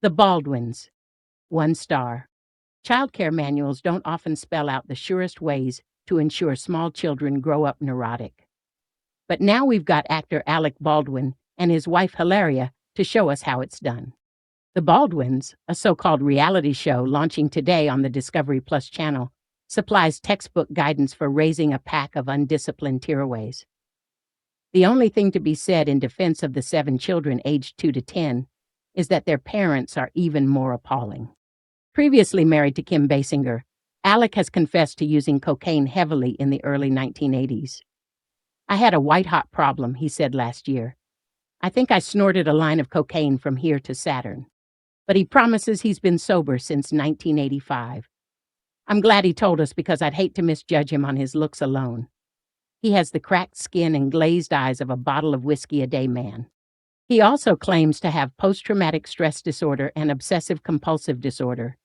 The Baldwins, 1 star. Childcare manuals don't often spell out the surest ways to ensure small children grow up neurotic. But now we've got actor Alec Baldwin and his wife Hilaria to show us how it's done. The Baldwins, a so-called reality show launching today on the Discovery Plus channel, supplies textbook guidance for raising a pack of undisciplined tearaways. The only thing to be said in defense of the 7 children aged 2 to 10 is that their parents are even more appalling. Previously married to Kim Basinger, Alec has confessed to using cocaine heavily in the early 1980s. "I had a white-hot problem," he said last year. "I think I snorted a line of cocaine from here to Saturn." But he promises he's been sober since 1985. "I'm glad he told us because I'd hate to misjudge him on his looks alone. He has the cracked skin and glazed eyes of a bottle of whiskey a day man." He also claims to have post-traumatic stress disorder and obsessive-compulsive disorder,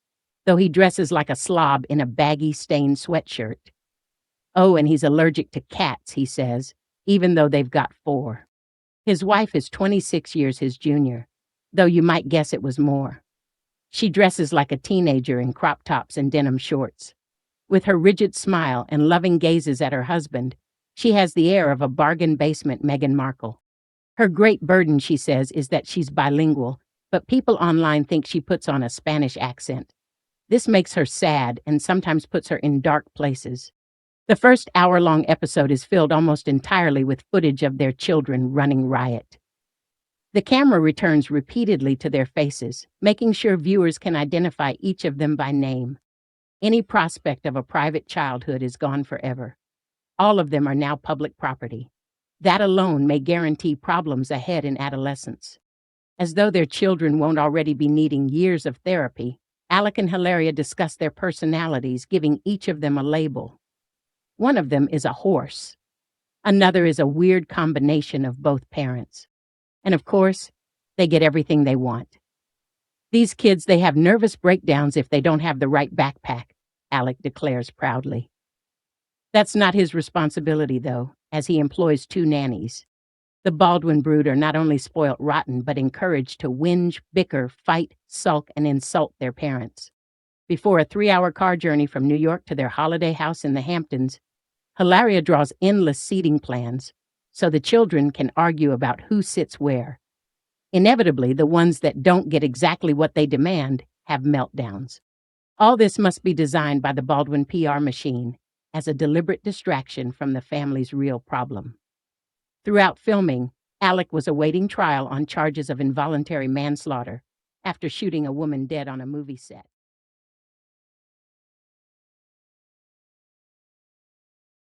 though he dresses like a slob in a baggy, stained sweatshirt. Oh, and he's allergic to cats, he says, even though they've got 4. His wife is 26 years his junior, though you might guess it was more. She dresses like a teenager in crop tops and denim shorts. With her rigid smile and loving gazes at her husband, she has the air of a bargain basement Meghan Markle. Her great burden, she says, is that she's bilingual, but people online think she puts on a Spanish accent. This makes her sad and sometimes puts her in dark places. The first hour-long episode is filled almost entirely with footage of their children running riot. The camera returns repeatedly to their faces, making sure viewers can identify each of them by name. Any prospect of a private childhood is gone forever. All of them are now public property. That alone may guarantee problems ahead in adolescence. As though their children won't already be needing years of therapy, Alec and Hilaria discuss their personalities, giving each of them a label. One of them is a horse. Another is a weird combination of both parents. And of course, they get everything they want. "These kids, they have nervous breakdowns if they don't have the right backpack," Alec declares proudly. That's not his responsibility, though, as he employs 2 nannies. The Baldwin brood are not only spoiled rotten, but encouraged to whinge, bicker, fight, sulk, and insult their parents. Before a 3-hour car journey from New York to their holiday house in the Hamptons, Hilaria draws endless seating plans so the children can argue about who sits where. Inevitably, the ones that don't get exactly what they demand have meltdowns. All this must be designed by the Baldwin PR machine as a deliberate distraction from the family's real problem. Throughout filming, Alec was awaiting trial on charges of involuntary manslaughter after shooting a woman dead on a movie set.